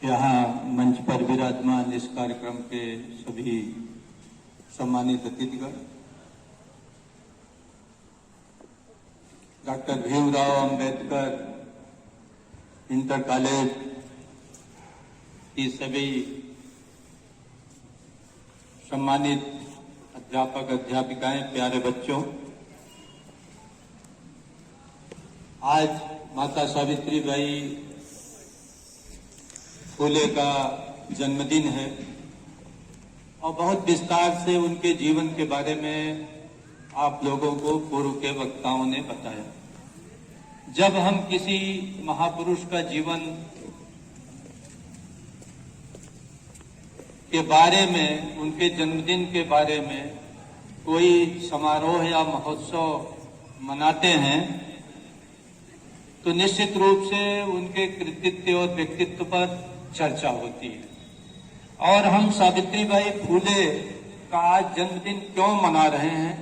यहाँ मंच पर विराजमान इस कार्यक्रम के सभी सम्मानित अतिथिगण, doctor Bhimrao Ambedkar inter college की सभी सम्मानित अध्यापक अध्यापिकाएं, प्यारे बच्चों, आज माता सावित्रीबाई फुले का जन्मदिन है और बहुत विस्तार से उनके जीवन के बारे में आप लोगों को पूर्व के वक्ताओं ने बताया। जब हम किसी महापुरुष का जीवन के बारे में, उनके जन्मदिन के बारे में कोई समारोह या महोत्सव मनाते हैं तो निश्चित रूप से उनके कृतित्व और व्यक्तित्व पर चर्चा होती है। और हम सावित्रीबाई फुले का आज जन्मदिन क्यों मना रहे हैं?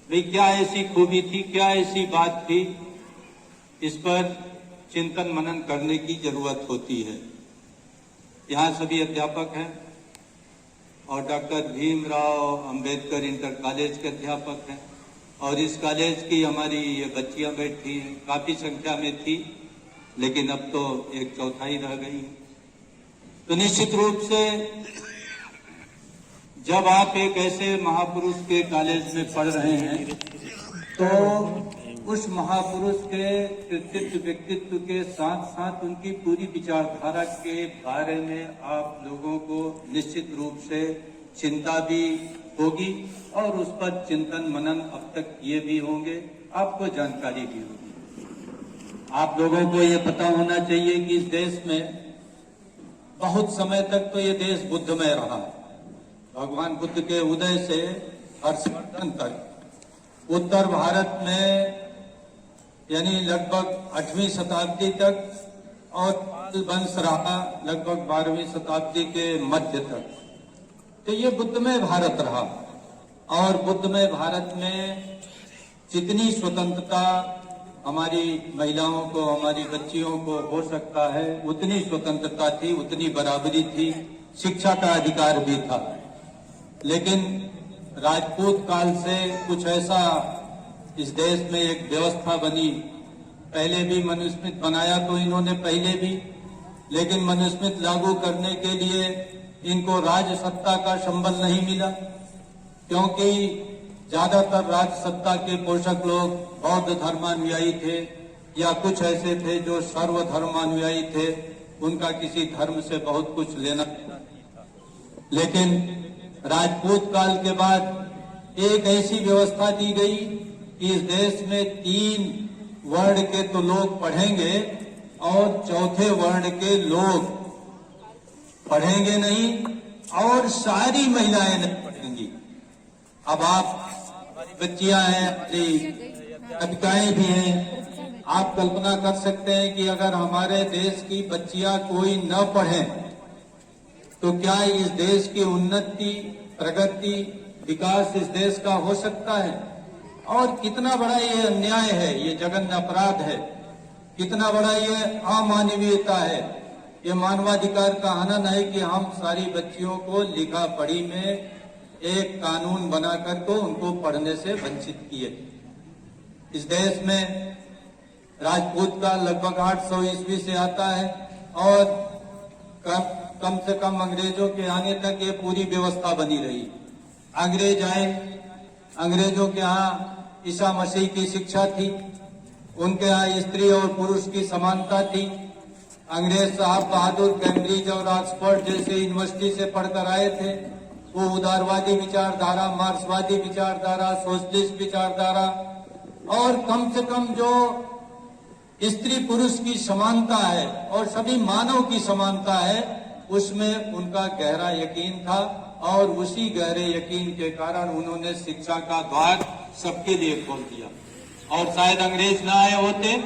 भाई क्या ऐसी खूबी थी, क्या ऐसी बात थी, इस पर चिंतन मनन करने की जरूरत होती है। यहाँ सभी अध्यापक हैं और doctor Bhimrao Ambedkar inter college के अध्यापक हैं और इस कॉलेज की हमारी ये बच्चियां बैठी हैं, काफी संख्या में थी, लेकिन अब तो 1/4 रह गई है। तो निश्चित रूप से जब आप एक ऐसे महापुरुष के कॉलेज में पढ़ रहे हैं तो उस महापुरुष के कृतित्व व्यक्तित्व के साथ साथ उनकी पूरी विचारधारा के बारे में आप लोगों को निश्चित रूप से चिंता भी होगी और उस पर चिंतन मनन अब तक किए भी होंगे, आपको जानकारी भी होगी। आप लोगों को ये पता होना चाहिए कि इस देश में बहुत समय तक तो ये देश बुद्धमय रहा। भगवान बुद्ध के उदय से हर्षवर्धन तक उत्तर भारत में यानी लगभग 8वीं शताब्दी तक और वंश रहा लगभग 12वीं शताब्दी के मध्य तक। तो ये बुद्धमय भारत रहा और बुद्धमय भारत में जितनी स्वतंत्रता हमारी महिलाओं को, हमारी बच्चियों को हो सकता है उतनी स्वतंत्रता थी, उतनी बराबरी थी, शिक्षा का अधिकार भी था। लेकिन राजपूत काल से कुछ ऐसा इस देश में एक व्यवस्था बनी। पहले भी मनुस्मृति बनाया तो इन्होंने पहले भी, लेकिन मनुस्मृति लागू करने के लिए इनको राज सत्ता का संबल नहीं मिला, क्योंकि ज्यादातर राज सत्ता के पोषक लोग बौद्ध धर्मानुयायी थे या कुछ ऐसे थे जो सर्व धर्मानुयायी थे, उनका किसी धर्म से बहुत कुछ लेना नहीं था। लेकिन राजपूत काल के बाद एक ऐसी व्यवस्था दी गई कि इस देश में 3 वर्ण के तो लोग पढ़ेंगे और चौथे वर्ण के लोग पढ़ेंगे नहीं और सारी महिलाएं नहीं पढ़ेंगी। अब आप बच्चियां हैं, अध्यापिकाएं भी हैं, आप कल्पना कर सकते हैं कि अगर हमारे देश की बच्चियां कोई न पढ़े तो क्या इस देश की उन्नति, प्रगति, विकास इस देश का हो सकता है? और कितना बड़ा ये अन्याय है, ये जघन्य अपराध है, कितना बड़ा ये अमानवीयता है, ये मानवाधिकार का हनन है कि हम सारी बच्चियों को लिखा पढ़ी में एक कानून बनाकर को उनको पढ़ने से वंचित किए। इस देश में राजपूत का लगभग 800 ईस्वी से आता है और कम से कम अंग्रेजों के आने तक ये पूरी व्यवस्था बनी रही। अंग्रेज आए, अंग्रेजों के यहाँ ईसा मसीह की शिक्षा थी, उनके यहाँ स्त्री और पुरुष की समानता थी। अंग्रेज साहब बहादुर कैम्ब्रिज और ऑक्सफोर्ड जैसे यूनिवर्सिटी से पढ़कर आए थे। वो उदारवादी विचारधारा, मार्क्सवादी विचारधारा, सोशलिस्ट विचारधारा और कम से कम जो स्त्री पुरुष की समानता है और सभी मानव की समानता है, उसमें उनका गहरा यकीन था और उसी गहरे यकीन के कारण उन्होंने शिक्षा का द्वार सबके लिए खोल दिया। और शायद अंग्रेज न आए होते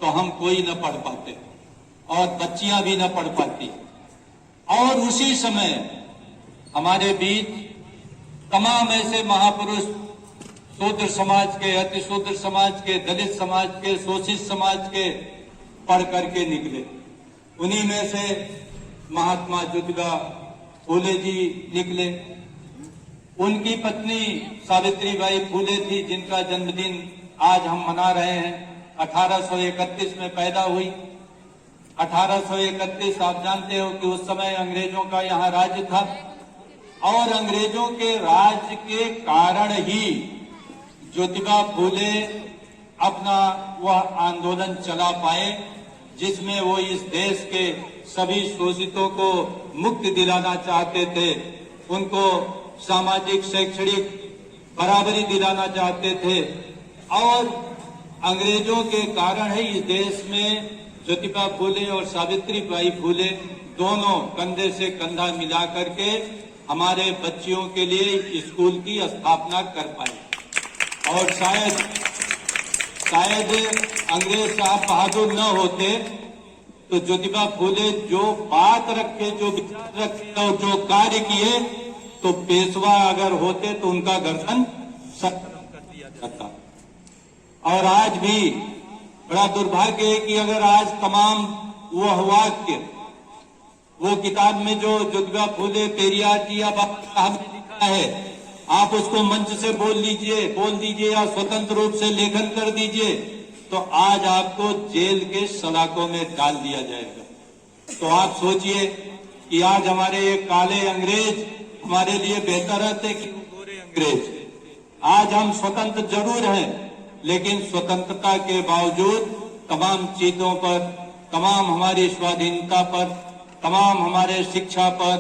तो हम कोई न पढ़ पाते और बच्चियां भी न पढ़ पाती। और उसी समय हमारे बीच तमाम ऐसे महापुरुष शूद्र समाज के, अति शूद्र समाज के, दलित समाज के, शोषित समाज के पढ़ करके निकले। उन्हीं में से महात्मा ज्योतिबा फूले जी निकले। उनकी पत्नी सावित्रीबाई फूले थी, जिनका जन्मदिन आज हम मना रहे हैं। 1831 में पैदा हुई। 1831 आप जानते हो कि उस समय अंग्रेजों का यहाँ राज्य था, और अंग्रेजों के राज्य के कारण ही ज्योतिबा फूले अपना वह आंदोलन चला पाए, जिसमें वो इस देश के सभी शोषितों को मुक्ति दिलाना चाहते थे, उनको सामाजिक शैक्षणिक बराबरी दिलाना चाहते थे। और अंग्रेजों के कारण ही इस देश में ज्योतिबा फूले और सावित्रीबाई फूले दोनों कंधे से कंधा मिला करके हमारे बच्चियों के लिए स्कूल की स्थापना कर पाए। और शायद अंग्रेज साहब बहादुर न होते तो ज्योतिबा फूले जो बात रखे, जो विचार रखे और जो कार्य किए, तो पेशवा अगर होते तो उनका गर्दन सत्कर्म कर दिया जाता। और आज भी बड़ा दुर्भाग्य है कि अगर आज तमाम वह वाक्य, वो किताब में जो ज्योतिबा फूले पेरियार जी या बाबा साहब ने लिखा है, आप उसको मंच से बोल दीजिए या स्वतंत्र रूप से लेखन कर दीजिए, तो आज आपको जेल के सलाखों में डाल दिया जाएगा। तो आप सोचिए कि आज हमारे ये काले अंग्रेज हमारे लिए बेहतर रहते कि गोरे अंग्रेज। आज हम स्वतंत्र जरूर हैं, लेकिन स्वतंत्रता के बावजूद तमाम चीजों पर, तमाम हमारी स्वाधीनता पर, तमाम हमारे शिक्षा पर,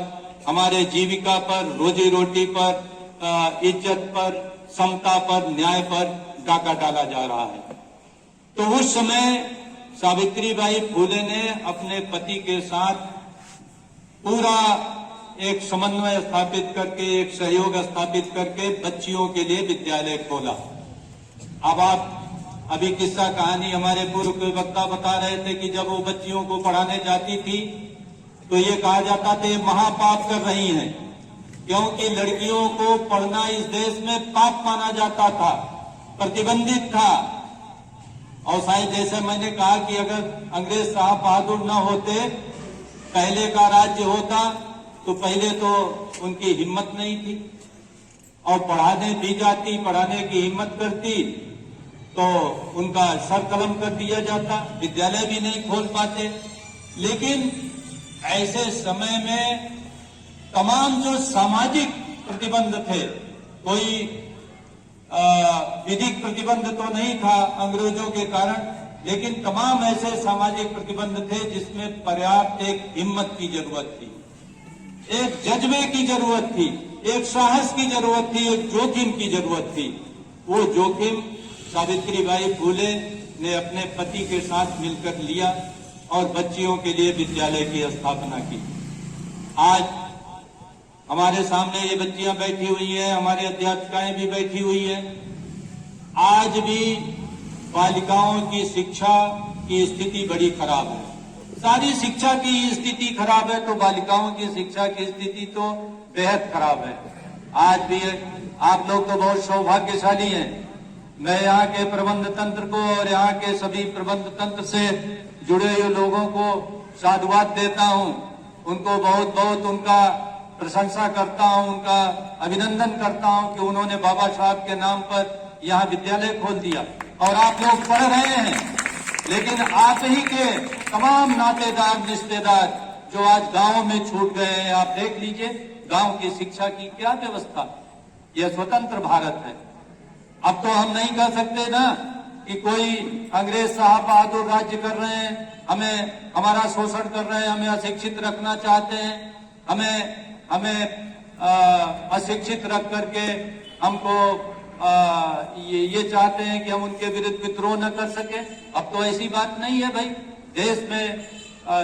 हमारे जीविका पर, रोजी रोटी पर, इज्जत पर, समता पर, न्याय पर डाका डाला जा रहा है। तो उस समय सावित्रीबाई फूले ने अपने पति के साथ पूरा एक समन्वय स्थापित करके, एक सहयोग स्थापित करके बच्चियों के लिए विद्यालय खोला। अब आप अभी किस्सा कहानी हमारे पूर्व के वक्ता बता रहे थे कि जब वो बच्चियों को पढ़ाने जाती थी तो ये कहा जाता था महापाप कर रही हैं, क्योंकि लड़कियों को पढ़ना इस देश में पाप माना जाता था, प्रतिबंधित था। और शायद जैसे मैंने कहा कि अगर अंग्रेज साहब बहादुर न होते, पहले का राज्य होता, तो पहले तो उनकी हिम्मत नहीं थी, और पढ़ाने दी जाती, पढ़ाने की हिम्मत करती तो उनका सर कलम कर दिया जाता, विद्यालय भी नहीं खोल पाते। लेकिन ऐसे समय में तमाम जो सामाजिक प्रतिबंध थे, कोई विधिक प्रतिबंध तो नहीं था अंग्रेजों के कारण, लेकिन तमाम ऐसे सामाजिक प्रतिबंध थे जिसमें पर्याप्त एक हिम्मत की जरूरत थी, एक जज्बे की जरूरत थी, एक साहस की जरूरत थी, एक जोखिम की जरूरत थी। वो जोखिम सावित्रीबाई फूले ने अपने पति के साथ मिलकर लिया और बच्चियों के लिए विद्यालय की स्थापना की। आज हमारे सामने ये बच्चियां बैठी हुई हैं, हमारी अध्यापिकाएं भी बैठी हुई हैं। आज भी बालिकाओं की शिक्षा की स्थिति बड़ी खराब है। सारी शिक्षा की स्थिति खराब है, तो बालिकाओं की शिक्षा की स्थिति तो बेहद खराब है। आज भी आप लोग तो बहुत सौभाग्यशाली हैं। मैं यहाँ के प्रबंध तंत्र को और यहाँ के सभी प्रबंध तंत्र से जुड़े हुए लोगों को साधुवाद देता हूँ, उनको बहुत बहुत उनका प्रशंसा करता हूँ, उनका अभिनंदन करता हूँ कि उन्होंने बाबा साहब के नाम पर यहाँ विद्यालय खोल दिया और आप लोग पढ़ रहे हैं। लेकिन आप ही के तमाम नातेदार रिश्तेदार जो आज गांवों में छूट गए हैं, आप देख लीजिए गांव की शिक्षा की क्या व्यवस्था। यह स्वतंत्र भारत है। अब तो हम नहीं कह सकते ना कि कोई अंग्रेज साहब बहादुर राज्य कर रहे हैं, हमें हमारा शोषण कर रहे हैं, हमें अशिक्षित रखना चाहते हैं, हमें अशिक्षित रख करके हमको ये चाहते हैं कि हम उनके विरुद्ध विद्रोह न कर सके। अब तो ऐसी बात नहीं है भाई। देश में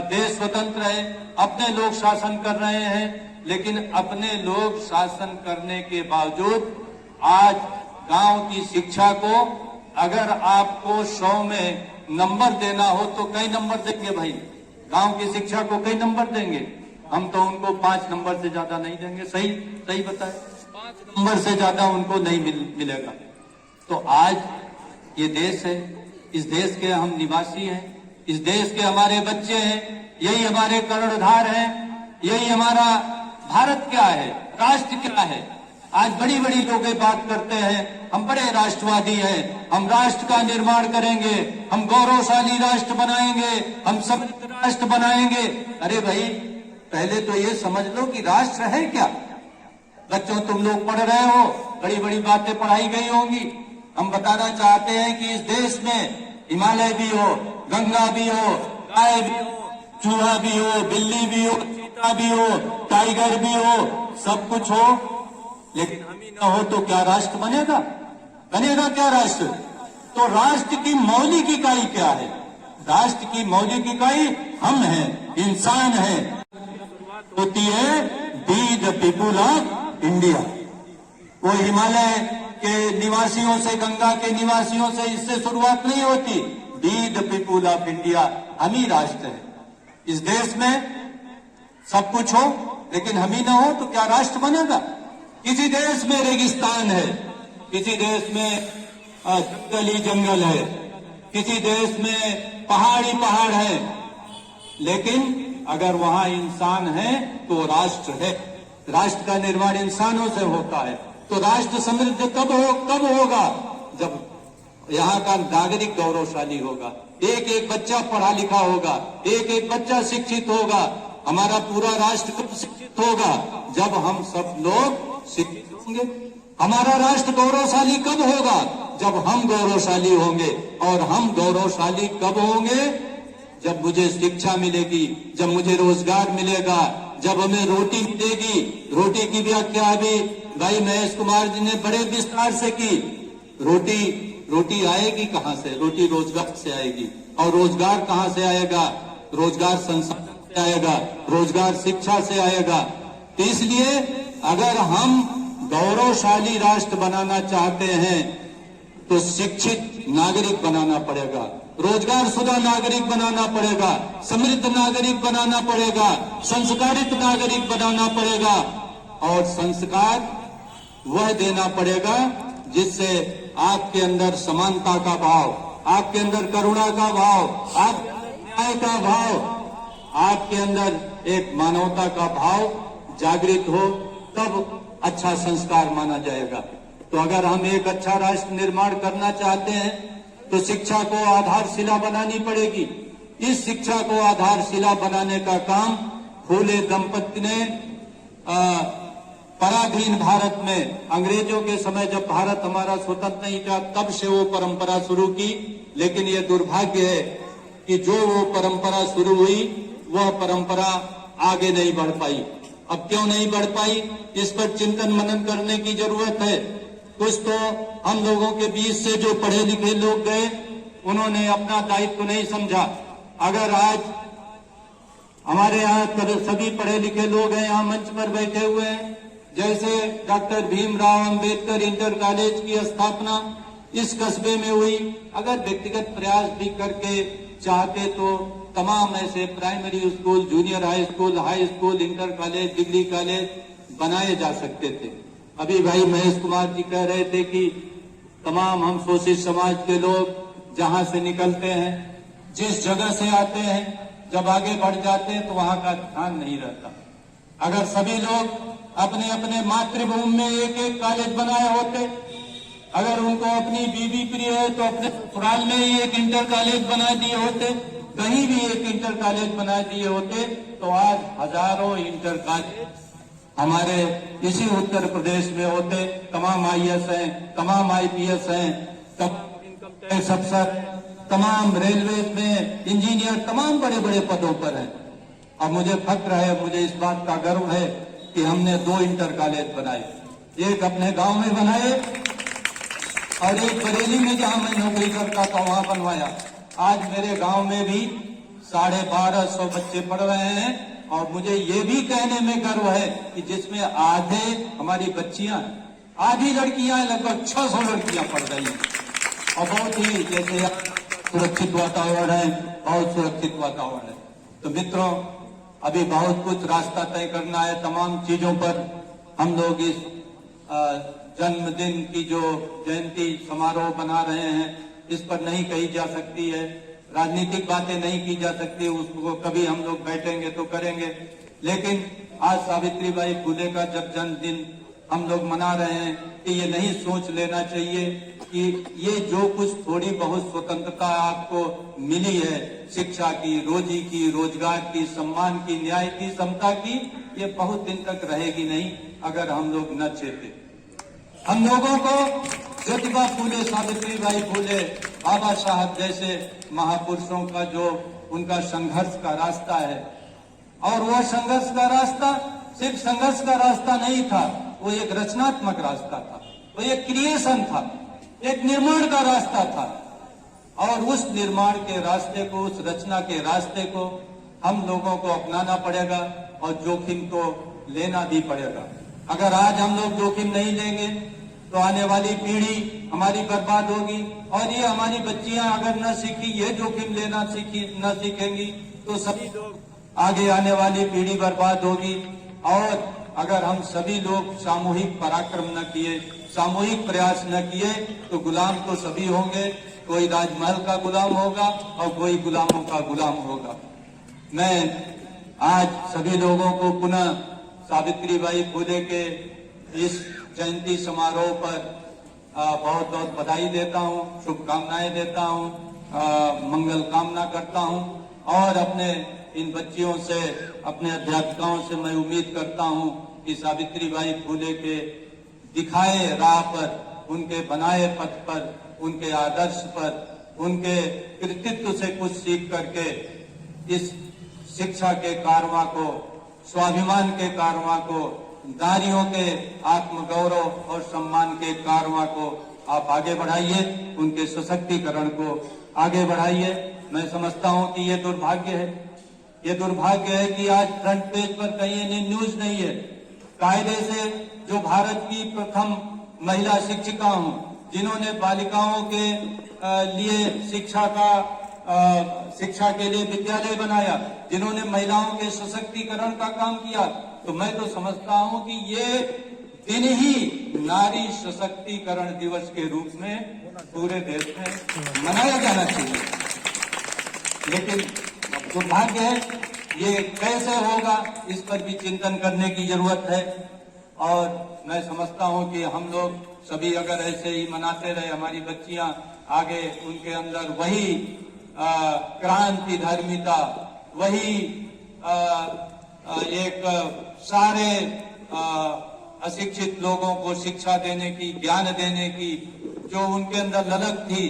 देश स्वतंत्र है, अपने लोग शासन कर रहे हैं, लेकिन अपने लोग शासन करने के बावजूद आज गांव की शिक्षा को अगर आपको 100 में नंबर देना हो तो कई नंबर देंगे भाई। गांव की शिक्षा को कई नंबर देंगे, हम तो उनको 5 नंबर से ज्यादा नहीं देंगे। सही बताए, 5 नंबर से ज्यादा उनको नहीं मिलेगा। तो आज ये देश है, इस देश के हम निवासी हैं, इस देश के हमारे बच्चे हैं, यही हमारे कर्णधार हैं, यही हमारा भारत क्या है, राष्ट्र क्या है। आज बड़ी बड़ी लोग बात करते हैं, हम बड़े राष्ट्रवादी हैं, हम राष्ट्र का निर्माण करेंगे, हम गौरवशाली राष्ट्र बनाएंगे, हम समृद्ध राष्ट्र बनाएंगे। अरे भाई, पहले तो ये समझ लो कि राष्ट्र है क्या। बच्चों, तुम लोग पढ़ रहे हो, बड़ी बड़ी बातें पढ़ाई गई होंगी। हम बताना चाहते हैं कि इस देश में हिमालय भी हो, गंगा भी हो, गाय भी हो, चूहा भी हो, बिल्ली भी हो, चीता भी हो, टाइगर भी हो, सब कुछ हो, लेकिन हम ही ना हो तो क्या राष्ट्र बनेगा? बनेगा क्या राष्ट्र? तो राष्ट्र की मौलिक इकाई क्या है? राष्ट्र की मौलिक इकाई हम हैं, इंसान हैं। होती है be the people of India. वो हिमालय के निवासियों से, गंगा के निवासियों से इससे शुरुआत नहीं होती। Be the people of India, हम ही राष्ट्र है। इस देश में सब कुछ हो, लेकिन हम ही ना हो तो क्या राष्ट्र बनेगा? किसी देश में रेगिस्तान है, किसी देश में जंगल ही जंगल है, किसी देश में पहाड़ ही पहाड़ है, लेकिन अगर वहां इंसान है तो राष्ट्र है। राष्ट्र का निर्माण इंसानों से होता है। तो राष्ट्र समृद्ध कब होगा? जब यहाँ का नागरिक गौरवशाली होगा, एक एक बच्चा पढ़ा लिखा होगा, एक एक बच्चा शिक्षित होगा। हमारा पूरा राष्ट्र कब शिक्षित होगा? जब हम सब लोग शिक्षित होंगे। हमारा राष्ट्र गौरवशाली कब होगा? जब हम गौरवशाली होंगे। और हम गौरवशाली कब होंगे? जब मुझे शिक्षा मिलेगी, जब मुझे रोजगार मिलेगा, जब हमें रोटी मिलेगी। रोटी की व्याख्या अभी भाई महेश कुमार जी ने बड़े विस्तार से की। रोटी आएगी कहां से? रोटी रोजगार से आएगी। और रोजगार कहां से आएगा? रोजगार संसाधन से आएगा, रोजगार शिक्षा से आएगा। तो इसलिए अगर हम गौरवशाली राष्ट्र बनाना चाहते हैं तो शिक्षित नागरिक बनाना पड़ेगा, रोजगार शुदा नागरिक बनाना पड़ेगा, समृद्ध नागरिक बनाना पड़ेगा, संस्कारित नागरिक बनाना पड़ेगा। और संस्कार वह देना पड़ेगा जिससे आपके अंदर समानता का भाव, आपके अंदर करुणा का भाव, आपके अंदर न्याय का भाव, आपके अंदर एक मानवता का भाव जागृत हो, तब अच्छा संस्कार माना जाएगा। तो अगर हम एक अच्छा राष्ट्र निर्माण करना चाहते हैं तो शिक्षा को आधारशिला बनानी पड़ेगी। इस शिक्षा को आधारशिला बनाने का काम फूले दंपति ने पराधीन भारत में, अंग्रेजों के समय जब भारत हमारा स्वतंत्र नहीं था तब से वो परंपरा शुरू की। लेकिन ये दुर्भाग्य है कि जो वो परंपरा शुरू हुई वह परंपरा आगे नहीं बढ़ पाई। अब क्यों नहीं बढ़ पाई, इस पर चिंतन मनन करने की जरूरत है। कुछ तो हम लोगों के बीच से जो पढ़े लिखे लोग गए, उन्होंने अपना दायित्व नहीं समझा। अगर आज हमारे यहाँ सभी पढ़े लिखे लोग हैं, यहाँ मंच पर बैठे हुए हैं, जैसे doctor Bhimrao Ambedkar inter college की स्थापना इस कस्बे में हुई, अगर व्यक्तिगत प्रयास भी करके चाहते तो तमाम ऐसे primary school, junior high school, inter college, degree college बनाए जा सकते थे। अभी भाई महेश कुमार जी कह रहे थे कि तमाम हम शोषित समाज के लोग जहां से निकलते हैं, जिस जगह से आते हैं, जब आगे बढ़ जाते हैं तो वहां का ध्यान नहीं रहता। अगर सभी लोग अपने अपने मातृभूमि में एक एक कॉलेज बनाए होते, अगर उनको अपनी बीवी प्रिय है तो अपने ससुराल में ही एक इंटर कॉलेज बना दिए होते, कहीं भी एक इंटर कॉलेज बना दिए होते, तो आज हजारों इंटर कॉलेज हमारे इसी उत्तर प्रदेश में होते। तमाम आईएएस हैं, तमाम आईपीएस हैं, तमाम इनकम टैक्स अफसर, तमाम रेलवे में इंजीनियर, तमाम बड़े बड़े पदों पर हैं। अब मुझे फक्र है, मुझे इस बात का गर्व है कि हमने 2 इंटर कॉलेज बनाए, एक अपने गांव में बनाए और एक बरेली में जहां मैं नौकरी करता था वहां बनवाया। आज मेरे गांव में भी 1250 बच्चे पढ़ रहे हैं और मुझे ये भी कहने में गर्व है कि जिसमें आधे हमारी बच्चियां, आधी लड़कियां, लगभग 600 लड़कियां पढ़ रही हैं। और बहुत ही जैसे सुरक्षित वातावरण है, बहुत सुरक्षित वातावरण है। तो मित्रों, अभी बहुत कुछ रास्ता तय करना है। तमाम चीजों पर हम लोग इस जन्मदिन की जो जयंती समारोह बना रहे हैं, इस पर नहीं कही जा सकती है। राजनीतिक बातें नहीं की जा सकती, उसको कभी हम लोग बैठेंगे तो करेंगे। लेकिन आज सावित्रीबाई फुले का जब जन्मदिन हम लोग मना रहे हैं कि ये नहीं सोच लेना चाहिए कि ये जो कुछ थोड़ी बहुत स्वतंत्रता आपको मिली है, शिक्षा की, रोजी की, रोजगार की, सम्मान की, न्याय की, समता की, ये बहुत दिन तक रहेगी नहीं अगर हम लोग न चेते। हम लोगों को ज्योतिबा फुले, सावित्रीबाई फुले, बाबा साहब जैसे महापुरुषों का जो उनका संघर्ष का रास्ता है, और वह संघर्ष का रास्ता सिर्फ संघर्ष का रास्ता नहीं था, वो एक रचनात्मक रास्ता था, वो एक क्रिएशन था, एक निर्माण का रास्ता था। और उस निर्माण के रास्ते को, उस रचना के रास्ते को हम लोगों को अपनाना पड़ेगा और जोखिम को लेना भी पड़ेगा। अगर आज हम लोग जोखिम नहीं लेंगे तो आने वाली पीढ़ी हमारी बर्बाद होगी, और ये हमारी बच्चियां अगर न सीखी, ये जोखिम लेना न सीखेंगी तो सभी लोग, आगे आने वाली पीढ़ी बर्बाद होगी। और अगर हम सभी लोग सामूहिक पराक्रम न किए, सामूहिक प्रयास न किए, तो गुलाम तो सभी होंगे। कोई राजमहल का गुलाम होगा और कोई गुलामों का गुलाम होगा। मैं आज सभी लोगों को पुनः सावित्रीबाई फुले के इस जयंती समारोह पर बहुत बहुत बधाई देता हूं, शुभकामनाएं देता हूं, मंगल कामना करता हूं, और अपने इन बच्चियों से, अपने अध्यापिकाओं से मैं उम्मीद करता हूं कि सावित्रीबाई फुले के दिखाए राह पर, उनके बनाए पथ पर, उनके आदर्श पर, उनके कृतित्व से कुछ सीख करके इस शिक्षा के कारवां को, स्वाभिमान के कारवां को, नारियों के आत्मगौरव और सम्मान के कारवां को आप आगे बढ़ाइए, उनके सशक्तिकरण को आगे बढ़ाइए। मैं समझता हूं कि ये दुर्भाग्य है, ये दुर्भाग्य है कि आज फ्रंट पेज पर कहीं न्यूज नहीं है। कायदे से जो भारत की प्रथम महिला शिक्षिका हूं, जिन्होंने बालिकाओं के लिए शिक्षा के लिए विद्यालय बनाया, जिन्होंने महिलाओं के सशक्तिकरण का काम किया, तो मैं तो समझता हूं कि ये दिन ही नारी सशक्तिकरण दिवस के रूप में पूरे देश में मनाया जाना चाहिए। लेकिन दुर्भाग्य है, ये कैसे होगा, इस पर भी चिंतन करने की जरूरत है। और मैं समझता हूं कि हम लोग सभी अगर ऐसे ही मनाते रहे, हमारी बच्चियां आगे, उनके अंदर वही क्रांति धर्मिता, वही एक सारे अशिक्षित लोगों को शिक्षा देने की, ज्ञान देने की जो उनके अंदर ललक थी,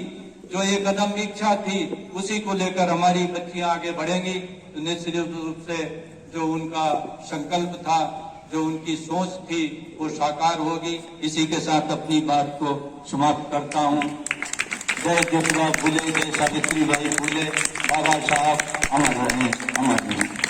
जो एक अदम्य इच्छा थी, उसी को लेकर हमारी बच्चियां आगे बढ़ेंगी। तो निश्चित रूप से जो उनका संकल्प था, जो उनकी सोच थी, वो साकार होगी। इसी के साथ अपनी बात को समाप्त करता हूं। जय ज्योतिबा फुले, जय सावित्रीबाई फुले, बाबा साहब अमर रहें, अमर रहें।